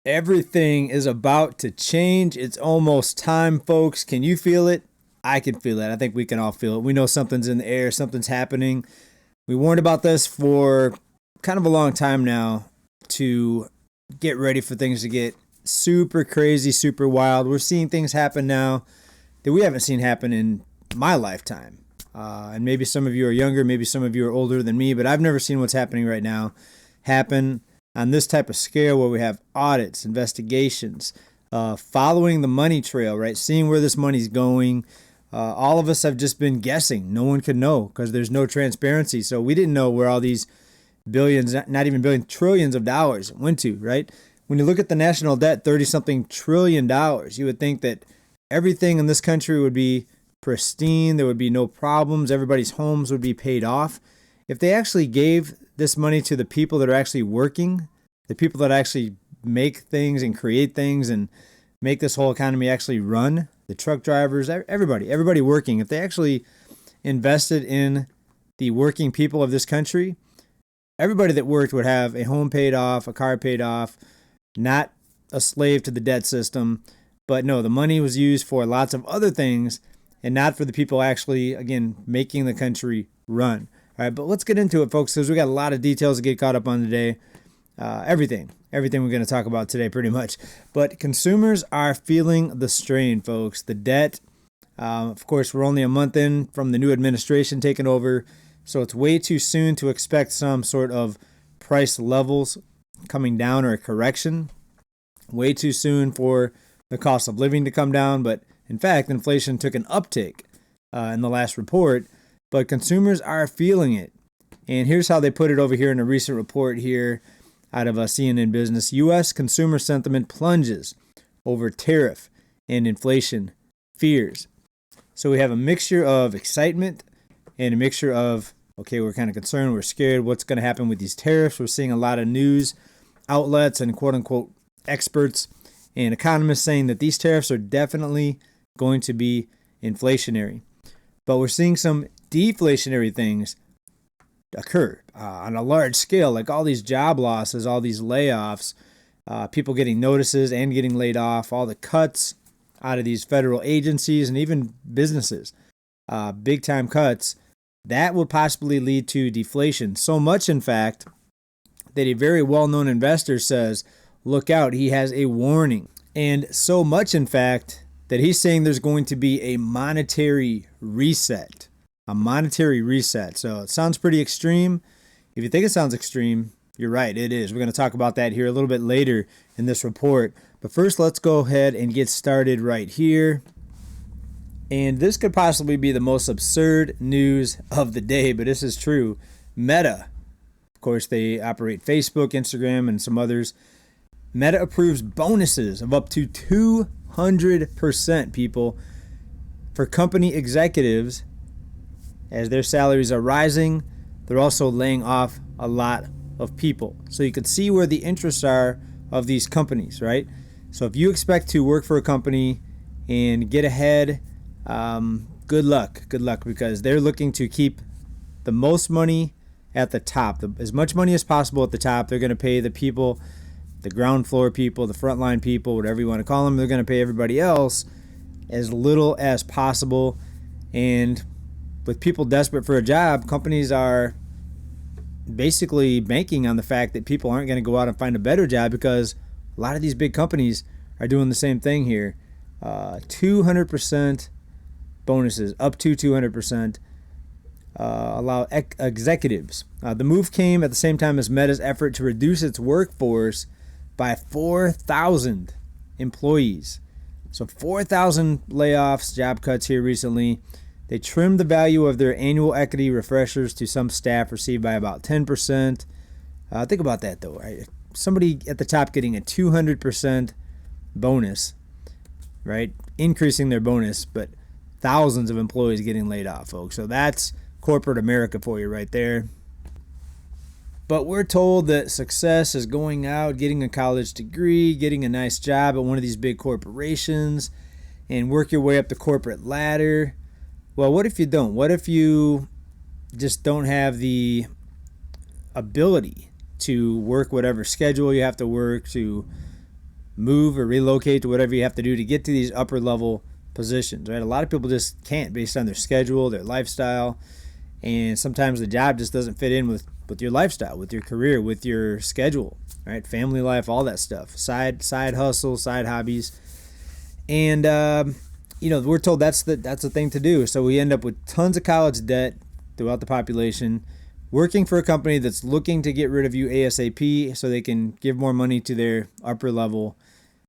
Everything is about to change. It's almost time, folks. Can you feel it? I can feel it. I think we can all feel it. We know something's in the air, something's happening. We warned about this for kind of a long time now to get ready for things to get super crazy, super wild. We're seeing things happen now that we haven't seen happen in my lifetime. And maybe some of you are younger, maybe some of you are older than me, but I've never seen what's happening right now happen on this type of scale where we have audits, investigations, following the money trail, right? Seeing where this money's going. All of us have just been guessing. No one could know because there's no transparency. So we didn't know where all these billions, not even billions, trillions of dollars went to, right? When you look at the national debt, 30-something trillion dollars, you would think that everything in this country would be pristine. There would be no problems. Everybody's homes would be paid off. If they actually gave this money to the people that are actually working, the people that actually make things and create things and make this whole economy actually run, the truck drivers, everybody working, if they actually invested in the working people of this country, everybody that worked would have a home paid off, a car paid off, not a slave to the debt system. But no, the money was used for lots of other things and not for the people actually, again, making the country run. All right, but let's get into it, folks, because we got a lot of details to get caught up on today. Everything we're going to talk about today, pretty much. But consumers are feeling the strain, folks. The debt. Of course, we're only a month in from the new administration taking over, so it's way too soon to expect some sort of price levels coming down or a correction. Way too soon for the cost of living to come down. But in fact, inflation took an uptick in the last report. But consumers are feeling it. And here's how they put it over here in a recent report here out of CNN Business. U.S. consumer sentiment plunges over tariff and inflation fears. So we have a mixture of excitement and a mixture of, okay, we're kind of concerned, we're scared, what's going to happen with these tariffs. We're seeing a lot of news outlets and quote-unquote experts and economists saying that these tariffs are definitely going to be inflationary. But we're seeing some deflationary things occur on a large scale, like all these job losses, all these layoffs, people getting notices and getting laid off, all the cuts out of these federal agencies and even businesses, big time cuts. That would possibly lead to deflation. So much, in fact, that a very well-known investor says, look out, he has a warning. And so much, in fact, that he's saying there's going to be a monetary reset. A monetary reset. So it sounds pretty extreme. If you think it sounds extreme, you're right, it is. We're going to talk about that here a little bit later in this report. But first, let's go ahead and get started right here. And this could possibly be the most absurd news of the day, but this is true. Meta, of course, they operate Facebook, Instagram, and some others. Meta approves bonuses of up to 200%, people, for company executives. As their salaries are rising, they're also laying off a lot of people. So you can see where the interests are of these companies, right? So if you expect to work for a company and get ahead, good luck, because they're looking to keep the most money at the top, as much money as possible at the top. They're going to pay the people, the ground floor people, the frontline people, whatever you want to call them. They're going to pay everybody else as little as possible. And with people desperate for a job, companies are basically banking on the fact that people aren't going to go out and find a better job, because a lot of these big companies are doing the same thing here. 200% bonuses, up to 200%, allow executives. The move came at the same time as Meta's effort to reduce its workforce by 4,000 employees. So 4,000 layoffs, job cuts here recently. They trimmed the value of their annual equity refreshers to some staff received by about 10%. Think about that, though, right? Somebody at the top getting a 200% bonus, right? Increasing their bonus, but thousands of employees getting laid off, folks. So that's corporate America for you right there. But we're told that success is going out, getting a college degree, getting a nice job at one of these big corporations, and work your way up the corporate ladder. Well, what if you don't? What if you just don't have the ability to work whatever schedule you have to work, to move or relocate to whatever you have to do to get to these upper level positions, right? A lot of people just can't based on their schedule, their lifestyle, and sometimes the job just doesn't fit in with your lifestyle, with your career, with your schedule, right? Family life, all that stuff, side hustle, side hobbies, and we're told that's the thing to do. So we end up with tons of college debt throughout the population, working for a company that's looking to get rid of you ASAP so they can give more money to their upper level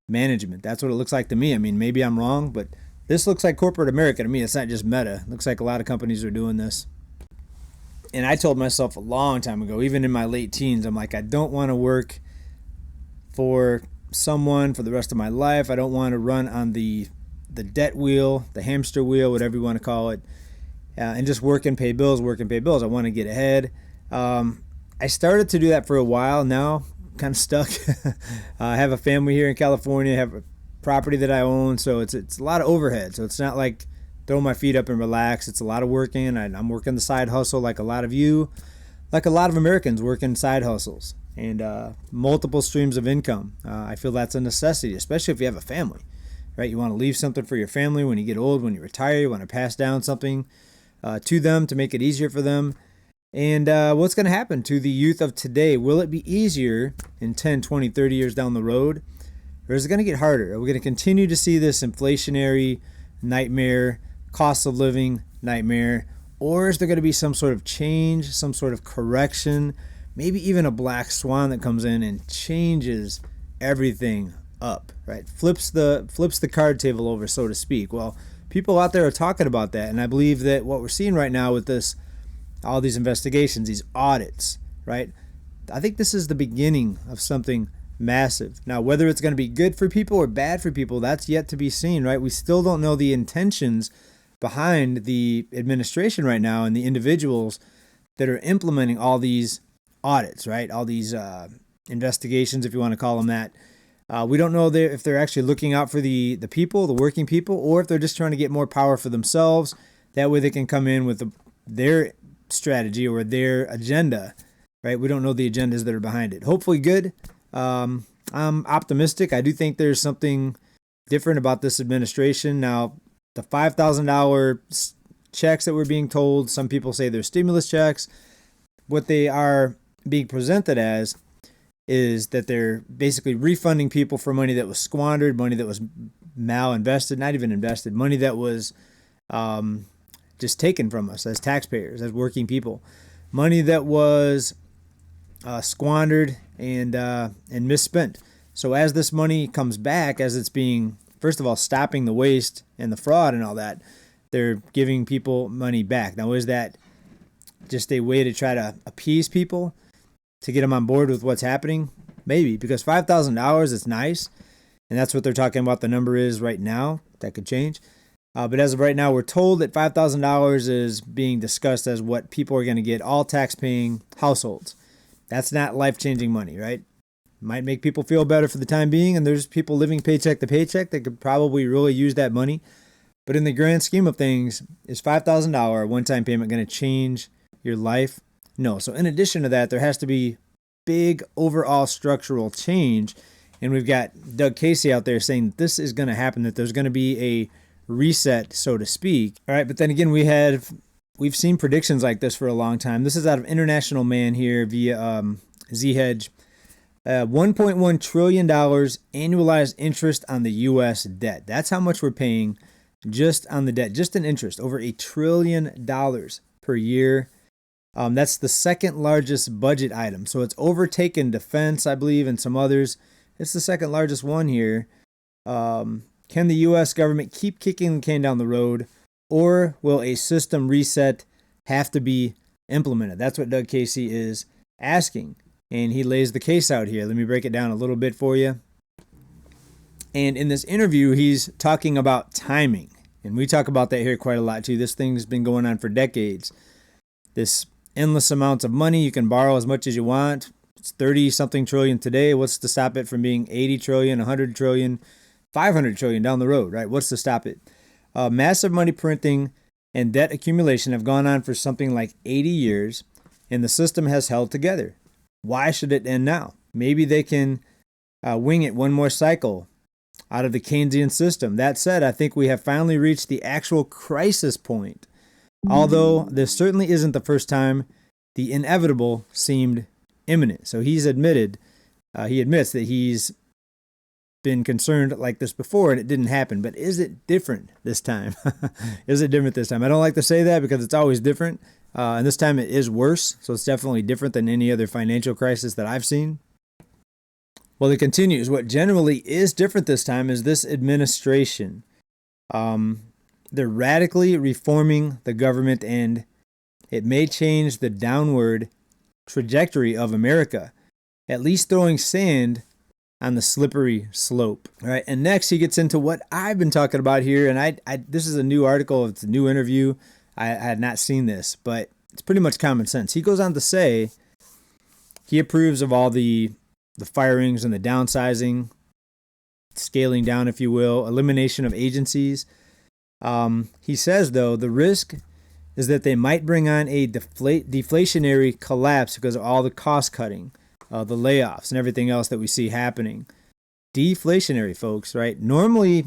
management. That's what it looks like to me. I mean, maybe I'm wrong, but this looks like corporate America to me. It's not just Meta. It looks like a lot of companies are doing this. And I told myself a long time ago, even in my late teens, I'm like, I don't want to work for someone for the rest of my life. I don't want to run on the debt wheel, the hamster wheel, whatever you want to call it, and just work and pay bills. I want to get ahead. I started to do that for a while. Now I'm kind of stuck. I have a family here in California. I have a property that I own, so it's a lot of overhead. So it's not like throw my feet up and relax. It's a lot of working. I'm working the side hustle like a lot of you, like a lot of Americans working side hustles and multiple streams of income. I feel that's a necessity, especially if you have a family, right? You want to leave something for your family when you get old, when you retire. You want to pass down something to them to make it easier for them. And what's going to happen to the youth of today? Will it be easier in 10, 20, 30 years down the road? Or is it going to get harder? Are we going to continue to see this inflationary nightmare, cost of living nightmare? Or is there going to be some sort of change, some sort of correction, maybe even a black swan that comes in and changes everything up, right? Flips the card table over, so to speak. Well, people out there are talking about that, and I believe that what we're seeing right now with this, all these investigations, these audits, right? I think this is the beginning of something massive. Now, whether it's going to be good for people or bad for people, that's yet to be seen, right? We still don't know the intentions behind the administration right now and the individuals that are implementing all these audits, right? All these investigations, if you want to call them that. We don't know if they're actually looking out for the people, the working people, or if they're just trying to get more power for themselves. That way they can come in with their strategy or their agenda, right? We don't know the agendas that are behind it. Hopefully good. I'm optimistic. I do think there's something different about this administration. Now, the $5,000 checks that we're being told, some people say they're stimulus checks. What they are being presented as is that they're basically refunding people for money that was squandered, money that was malinvested, not even invested, money that was just taken from us as taxpayers, as working people, money that was squandered and misspent. So as this money comes back, as it's being, first of all, stopping the waste and the fraud and all that, they're giving people money back. Now, is that just a way to try to appease people, to get them on board with what's happening? Maybe, because $5,000 is nice, and that's what they're talking about the number is right now. That could change. But as of right now, we're told that $5,000 is being discussed as what people are going to get, all tax-paying households. That's not life-changing money, right? Might make people feel better for the time being, and there's people living paycheck to paycheck that could probably really use that money. But in the grand scheme of things, is $5,000 one-time payment going to change your life? No. So in addition to that, there has to be big overall structural change. And we've got Doug Casey out there saying that this is going to happen, that there's going to be a reset, so to speak. All right. But then again, we've seen predictions like this for a long time. This is out of International Man here via Z-Hedge. $1.1 trillion annualized interest on the U.S. debt. That's how much we're paying just on the debt, just in interest, over $1 trillion per year. That's the second largest budget item. So it's overtaken defense, I believe, and some others. It's the second largest one here. Can the U.S. government keep kicking the can down the road, or will a system reset have to be implemented? That's what Doug Casey is asking. And he lays the case out here. Let me break it down a little bit for you. And in this interview, he's talking about timing. And we talk about that here quite a lot too. This thing's been going on for decades. This endless amounts of money. You can borrow as much as you want. It's 30-something trillion today. What's to stop it from being 80 trillion, 100 trillion, 500 trillion down the road, right? What's to stop it? Massive money printing and debt accumulation have gone on for something like 80 years, and the system has held together. Why should it end now? Maybe they can wing it one more cycle out of the Keynesian system. That said, I think we have finally reached the actual crisis point. Although this certainly isn't the first time the inevitable seemed imminent. So he admits that he's been concerned like this before and it didn't happen. But is it different this time? Is it different this time? I don't like to say that because it's always different. And this time it is worse. So it's definitely different than any other financial crisis that I've seen. Well, it continues. What generally is different this time is this administration. They're radically reforming the government, and it may change the downward trajectory of America, at least throwing sand on the slippery slope. All right, and next he gets into what I've been talking about here, and this is a new article, it's a new interview. I had not seen this, but it's pretty much common sense. He goes on to say he approves of all the firings and the downsizing, scaling down, if you will, elimination of agencies. He says, though, the risk is that they might bring on a deflationary collapse because of all the cost cutting, the layoffs, and everything else that we see happening. Deflationary, folks, right? Normally,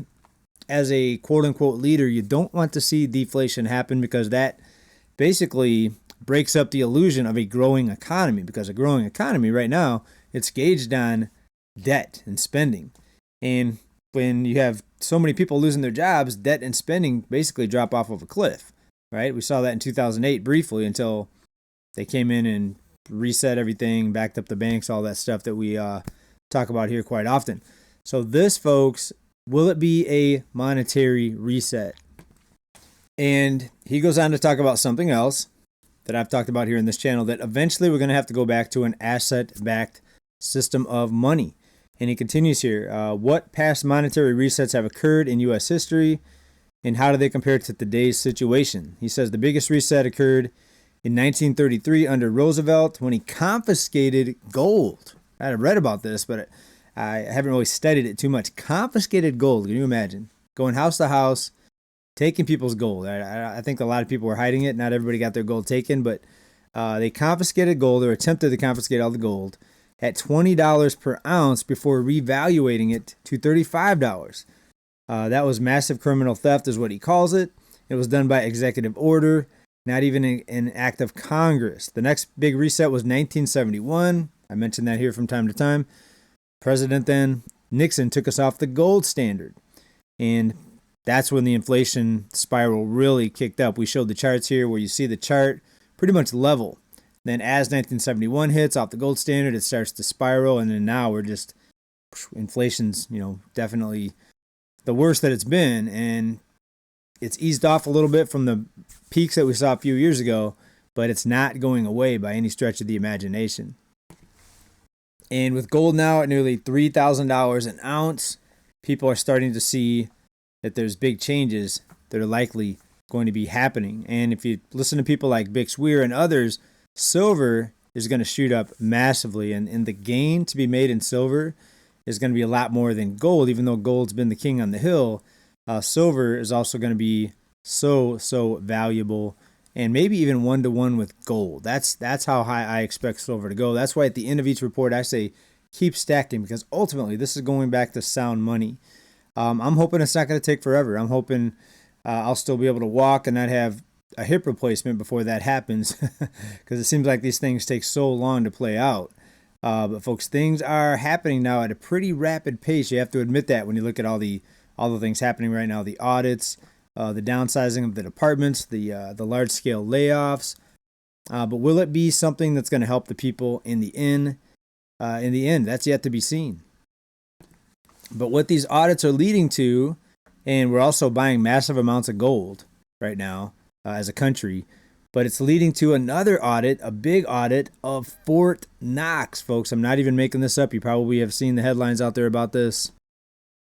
as a quote-unquote leader, you don't want to see deflation happen because that basically breaks up the illusion of a growing economy, because a growing economy right now, it's gauged on debt and spending. And when you have so many people losing their jobs, debt and spending basically drop off of a cliff, right? We saw that in 2008 briefly until they came in and reset everything, backed up the banks, all that stuff that we talk about here quite often. So this, folks, will it be a monetary reset? And he goes on to talk about something else that I've talked about here in this channel, that eventually we're going to have to go back to an asset-backed system of money. And he continues here, what past monetary resets have occurred in U.S. history, and how do they compare to today's situation? He says the biggest reset occurred in 1933 under Roosevelt when he confiscated gold. I read about this, but I haven't really studied it too much. Confiscated gold, can you imagine? Going house to house, taking people's gold. I think a lot of people were hiding it. Not everybody got their gold taken, but they confiscated gold, or attempted to confiscate all the gold, at $20 per ounce before revaluating it to $35. That was massive criminal theft is what he calls it. It was done by executive order, not even an act of Congress. The next big reset was 1971. I mentioned that here from time to time. President then, Nixon, took us off the gold standard. And that's when the inflation spiral really kicked up. We showed the charts here where you see the chart pretty much level. Then as 1971 hits off the gold standard, it starts to spiral, and then now we're just, inflation's, definitely the worst that it's been, and it's eased off a little bit from the peaks that we saw a few years ago, but it's not going away by any stretch of the imagination. And with gold now at nearly $3,000 an ounce, people are starting to see that there's big changes that are likely going to be happening. And if you listen to people like Bix Weir and others, silver is going to shoot up massively, and the gain to be made in silver is going to be a lot more than gold. Even though gold's been the king on the hill, silver is also going to be so valuable, and maybe even 1-to-1 with gold. That's how high I expect silver to go. That's why at the end of each report I say keep stacking, because ultimately this is going back to sound money. I'm hoping it's not going to take forever. I'm hoping I'll still be able to walk and not have a hip replacement before that happens, because it seems like these things take so long to play out. But folks, things are happening now at a pretty rapid pace. You have to admit that when you look at all the things happening right now, the audits, the downsizing of the departments, the large scale layoffs. But will it be something that's going to help the people in the end? That's yet to be seen. But what these audits are leading to, and we're also buying massive amounts of gold right now as a country, but it's leading to another audit, a big audit of Fort Knox, folks. I'm not even making this up. You probably have seen the headlines out there about this.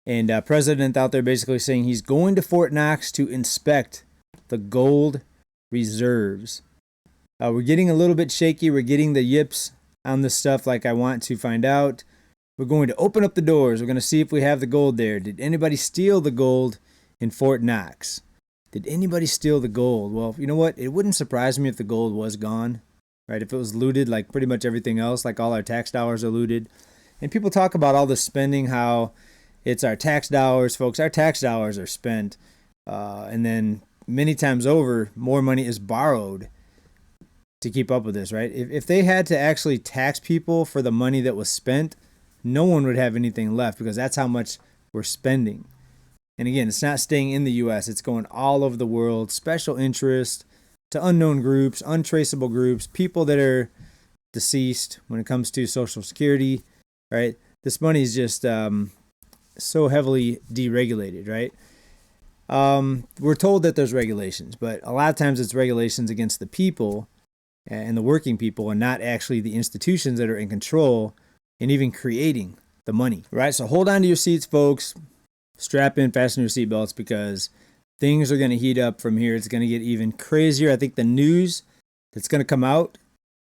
And president out there basically saying he's going to Fort Knox to inspect the gold reserves. We're getting a little bit shaky. We're getting the yips on this stuff like I want to find out. We're going to open up the doors. We're going to see if we have the gold there. Did anybody steal the gold in Fort Knox? Did anybody steal the gold? Well, you know what? It wouldn't surprise me if the gold was gone, right? If it was looted like pretty much everything else, like all our tax dollars are looted. And people talk about all this spending, how it's our tax dollars, folks. Our tax dollars are spent, and then many times over, more money is borrowed to keep up with this, right? If they had to actually tax people for the money that was spent, no one would have anything left because that's how much we're spending. And again, it's not staying in the U.S., it's going all over the world, special interest to unknown groups, untraceable groups, people that are deceased when it comes to Social Security, right? This money is just so heavily deregulated, right? We're told that there's regulations, but a lot of times it's regulations against the people and the working people and not actually the institutions that are in control and even creating the money, right? So hold on to your seats, folks. Strap in, fasten your seatbelts because things are going to heat up from here. It's going to get even crazier. I think the news that's going to come out,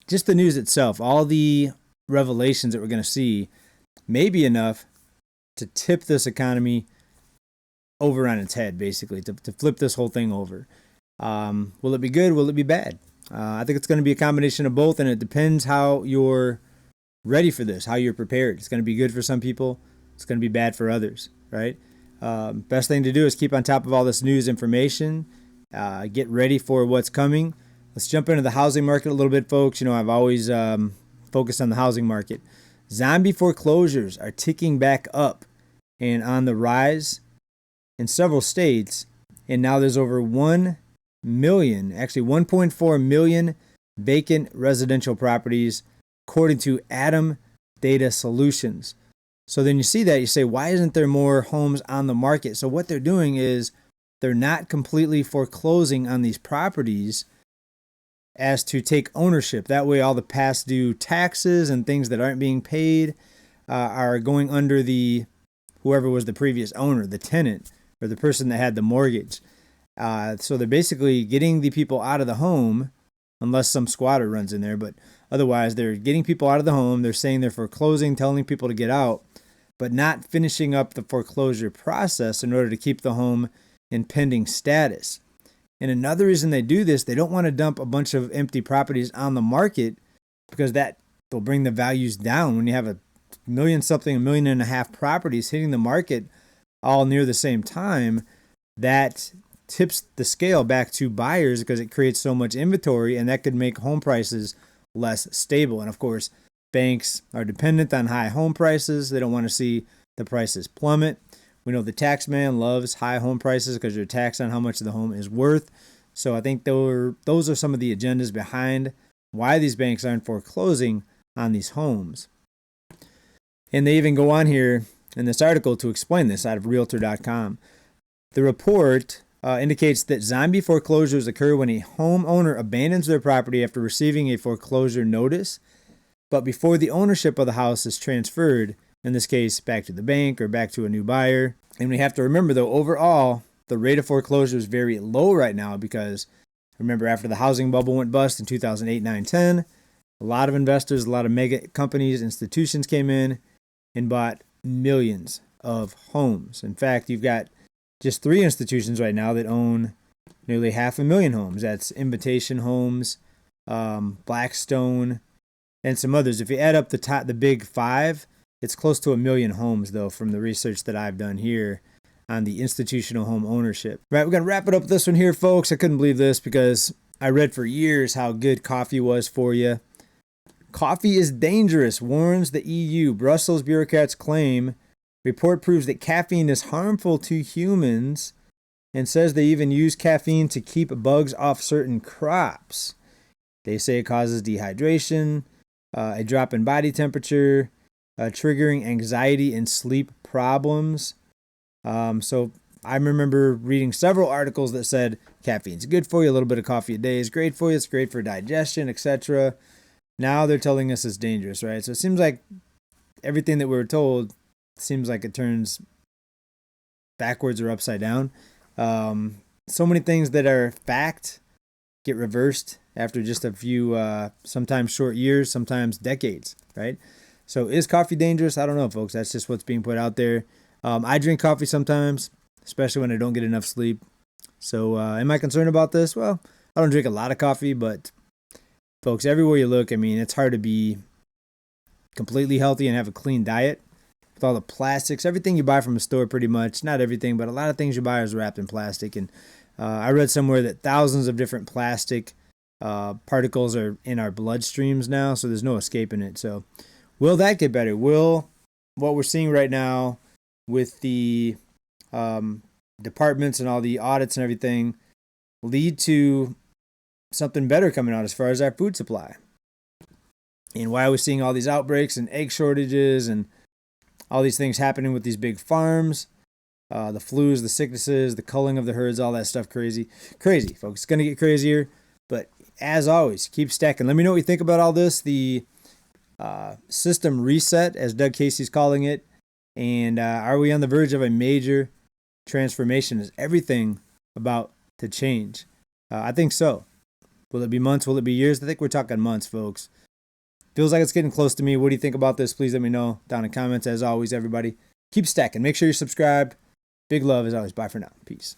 just the news itself, all the revelations that we're going to see may be enough to tip this economy over on its head, basically, to flip this whole thing over. Will it be good? Will it be bad? I think it's going to be a combination of both, and it depends how you're ready for this, how you're prepared. It's going to be good for some people. It's going to be bad for others, right? Best thing to do is keep on top of all this news information. Get ready for what's coming. Let's jump into the housing market a little bit, folks. You know, I've always focused on the housing market. Zombie foreclosures are ticking back up and on the rise in several states. And now there's over 1 million, actually 1.4 million vacant residential properties, according to Adam Data Solutions. So then you see that, you say, why isn't there more homes on the market? So what they're doing is they're not completely foreclosing on these properties as to take ownership. That way all the past due taxes and things that aren't being paid are going under the whoever was the previous owner, the tenant, or the person that had the mortgage. So they're basically getting the people out of the home, unless some squatter runs in there, but otherwise they're getting people out of the home. They're saying they're foreclosing, telling people to get out, but not finishing up the foreclosure process in order to keep the home in pending status. And another reason they do this, they don't want to dump a bunch of empty properties on the market because that will bring the values down. When you have a million something, 1.5 million properties hitting the market all near the same time, that tips the scale back to buyers because it creates so much inventory, and that could make home prices less stable. And of course, banks are dependent on high home prices. They don't want to see the prices plummet. We know the tax man loves high home prices because you're taxed on how much the home is worth. So I think those are some of the agendas behind why these banks aren't foreclosing on these homes. And they even go on here in this article to explain this out of Realtor.com. The report indicates that zombie foreclosures occur when a homeowner abandons their property after receiving a foreclosure notice, but before the ownership of the house is transferred, in this case, back to the bank or back to a new buyer. And we have to remember, though, overall, the rate of foreclosure is very low right now because, remember, after the housing bubble went bust in 2008, 9, 10, a lot of investors, a lot of mega companies, institutions came in and bought millions of homes. In fact, you've got just 3 institutions right now that own nearly 500,000 homes. That's Invitation Homes, Blackstone, and some others. If you add up the big 5, it's close to 1 million homes, though, from the research that I've done here on the institutional home ownership. Right, we're going to wrap it up with this one here, folks. I couldn't believe this because I read for years how good coffee was for you. Coffee is dangerous, warns the EU. Brussels bureaucrats claim. Report proves that caffeine is harmful to humans and says they even use caffeine to keep bugs off certain crops. They say it causes dehydration, a drop in body temperature, triggering anxiety and sleep problems. So I remember reading several articles that said caffeine's good for you, a little bit of coffee a day is great for you, it's great for digestion, etc. Now they're telling us it's dangerous, right? So it seems like everything that we were told seems like it turns backwards or upside down. So many things that are fact get reversed after just a few, sometimes short years, sometimes decades, right? So is coffee dangerous? I don't know, folks. That's just what's being put out there. I drink coffee sometimes, especially when I don't get enough sleep. So am I concerned about this? Well, I don't drink a lot of coffee, but folks, everywhere you look, I mean, it's hard to be completely healthy and have a clean diet with all the plastics, everything you buy from a store pretty much, not everything, but a lot of things you buy is wrapped in plastic. And I read somewhere that thousands of different plastic particles are in our bloodstreams now, so there's no escaping it. So will that get better? Will what we're seeing right now with the departments and all the audits and everything lead to something better coming out as far as our food supply? And why are we seeing all these outbreaks and egg shortages and all these things happening with these big farms? The flus, the sicknesses, the culling of the herds, all that stuff. Crazy, folks. It's going to get crazier. But as always, keep stacking. Let me know what you think about all this. The system reset, as Doug Casey's calling it. And are we on the verge of a major transformation? Is everything about to change? I think so. Will it be months? Will it be years? I think we're talking months, folks. Feels like it's getting close to me. What do you think about this? Please let me know down in comments. As always, everybody, keep stacking. Make sure you're subscribed. Big love as always. Bye for now. Peace.